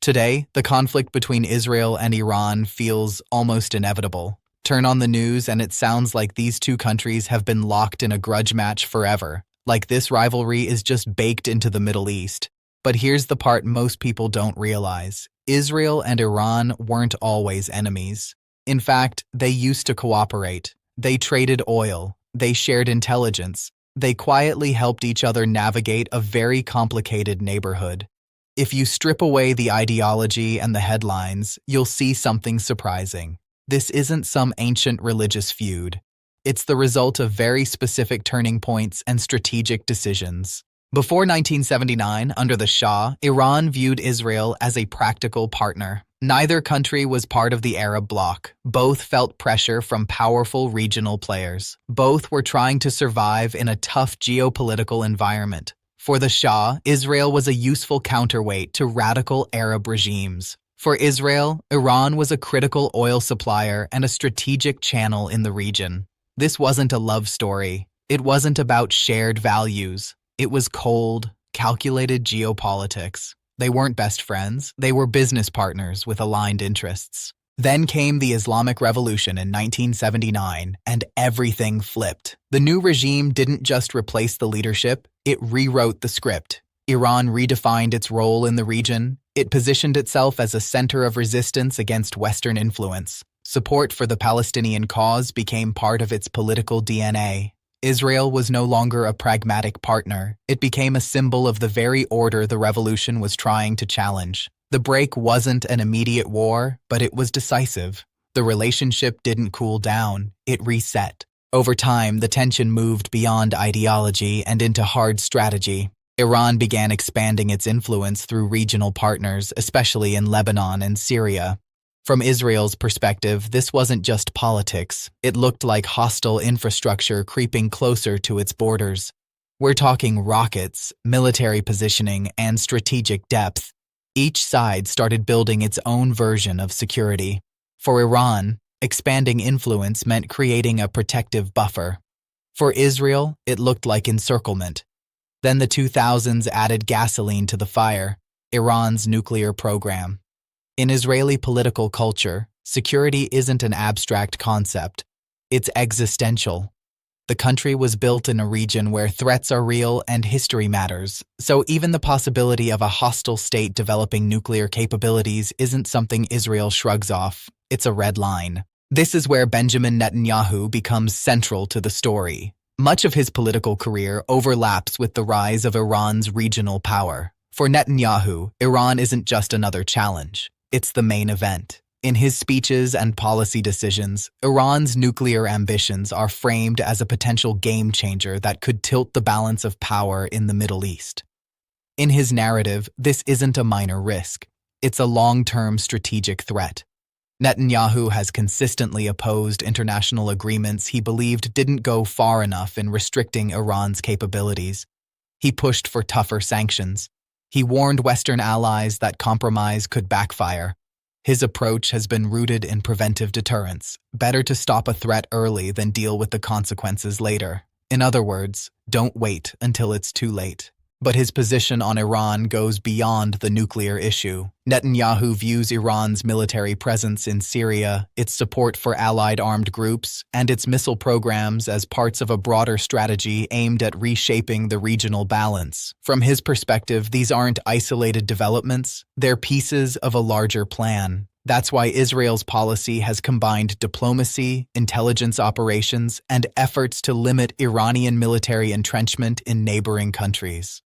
Today, the conflict between Israel and Iran feels almost inevitable. Turn on the news and it sounds like these two countries have been locked in a grudge match forever, like this rivalry is just baked into the Middle East. But here's the part most people don't realize. Israel and Iran weren't always enemies. In fact, they used to cooperate. They traded oil. They shared intelligence. They quietly helped each other navigate a very complicated neighborhood. If you strip away the ideology and the headlines, you'll see something surprising. This isn't some ancient religious feud. It's the result of very specific turning points and strategic decisions. Before 1979, under the Shah, Iran viewed Israel as a practical partner. Neither country was part of the Arab bloc. Both felt pressure from powerful regional players. Both were trying to survive in a tough geopolitical environment. For the Shah, Israel was a useful counterweight to radical Arab regimes. For Israel, Iran was a critical oil supplier and a strategic channel in the region. This wasn't a love story. It wasn't about shared values. It was cold, calculated geopolitics. They weren't best friends. They were business partners with aligned interests. Then came the Islamic Revolution in 1979, and everything flipped. The new regime didn't just replace the leadership, it rewrote the script. Iran redefined its role in the region. It positioned itself as a center of resistance against Western influence. Support for the Palestinian cause became part of its political DNA. Israel was no longer a pragmatic partner. It became a symbol of the very order the revolution was trying to challenge. The break wasn't an immediate war, but it was decisive. The relationship didn't cool down, it reset. Over time, the tension moved beyond ideology and into hard strategy. Iran began expanding its influence through regional partners, especially in Lebanon and Syria. From Israel's perspective, this wasn't just politics. It looked like hostile infrastructure creeping closer to its borders. We're talking rockets, military positioning, and strategic depth. Each side started building its own version of security. For Iran, expanding influence meant creating a protective buffer. For Israel, it looked like encirclement. Then the 2000s added gasoline to the fire, Iran's nuclear program. In Israeli political culture, security isn't an abstract concept. It's existential. The country was built in a region where threats are real and history matters, so even the possibility of a hostile state developing nuclear capabilities isn't something Israel shrugs off. It's a red line. This is where Benjamin Netanyahu becomes central to the story. Much of his political career overlaps with the rise of Iran's regional power. For Netanyahu, Iran isn't just another challenge. It's the main event. In his speeches and policy decisions, Iran's nuclear ambitions are framed as a potential game changer that could tilt the balance of power in the Middle East. In his narrative, this isn't a minor risk. It's a long-term strategic threat. Netanyahu has consistently opposed international agreements he believed didn't go far enough in restricting Iran's capabilities. He pushed for tougher sanctions. He warned Western allies that compromise could backfire. His approach has been rooted in preventive deterrence. Better to stop a threat early than deal with the consequences later. In other words, don't wait until it's too late. But his position on Iran goes beyond the nuclear issue. Netanyahu views Iran's military presence in Syria, its support for allied armed groups, and its missile programs as parts of a broader strategy aimed at reshaping the regional balance. From his perspective, these aren't isolated developments, they're pieces of a larger plan. That's why Israel's policy has combined diplomacy, intelligence operations, and efforts to limit Iranian military entrenchment in neighboring countries.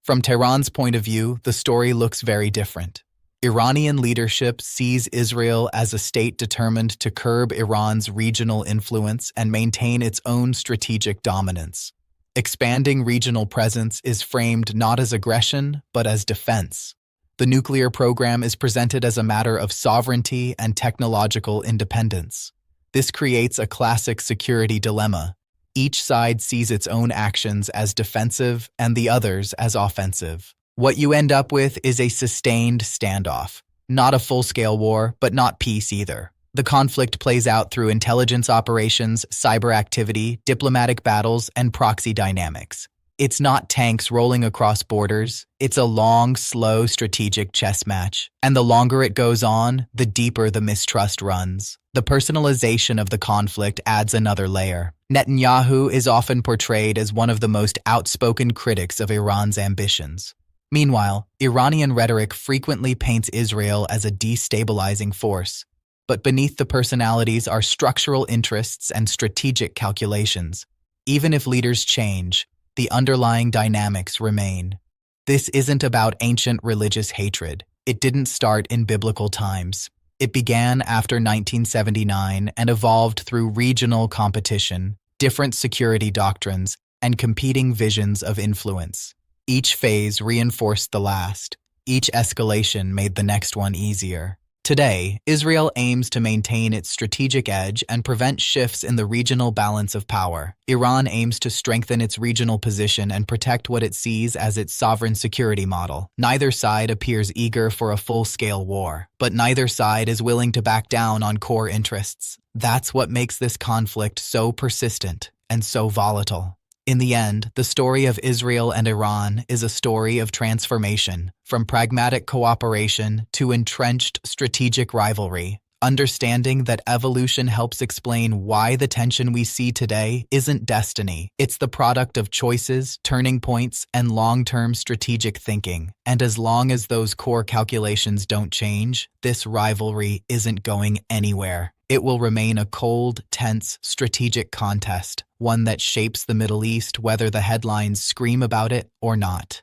From Tehran's point of view, the story looks very different. Iranian leadership sees Israel as a state determined to curb Iran's regional influence and maintain its own strategic dominance. Expanding regional presence is framed not as aggression, but as defense. The nuclear program is presented as a matter of sovereignty and technological independence. This creates a classic security dilemma. Each side sees its own actions as defensive and the others as offensive. What you end up with is a sustained standoff. Not a full-scale war, but not peace either. The conflict plays out through intelligence operations, cyber activity, diplomatic battles, and proxy dynamics. It's not tanks rolling across borders. It's a long, slow, strategic chess match. And the longer it goes on, the deeper the mistrust runs. The personalization of the conflict adds another layer. Netanyahu is often portrayed as one of the most outspoken critics of Iran's ambitions. Meanwhile, Iranian rhetoric frequently paints Israel as a destabilizing force. But beneath the personalities are structural interests and strategic calculations. Even if leaders change, the underlying dynamics remain. This isn't about ancient religious hatred. It didn't start in biblical times. It began after 1979 and evolved through regional competition, different security doctrines, and competing visions of influence. Each phase reinforced the last. Each escalation made the next one easier. Today, Israel aims to maintain its strategic edge and prevent shifts in the regional balance of power. Iran aims to strengthen its regional position and protect what it sees as its sovereign security model. Neither side appears eager for a full-scale war, but neither side is willing to back down on core interests. That's what makes this conflict so persistent and so volatile. In the end, the story of Israel and Iran is a story of transformation, from pragmatic cooperation to entrenched strategic rivalry. Understanding that evolution helps explain why the tension we see today isn't destiny. It's the product of choices, turning points, and long-term strategic thinking. And as long as those core calculations don't change, this rivalry isn't going anywhere. It will remain a cold, tense, strategic contest, one that shapes the Middle East whether the headlines scream about it or not.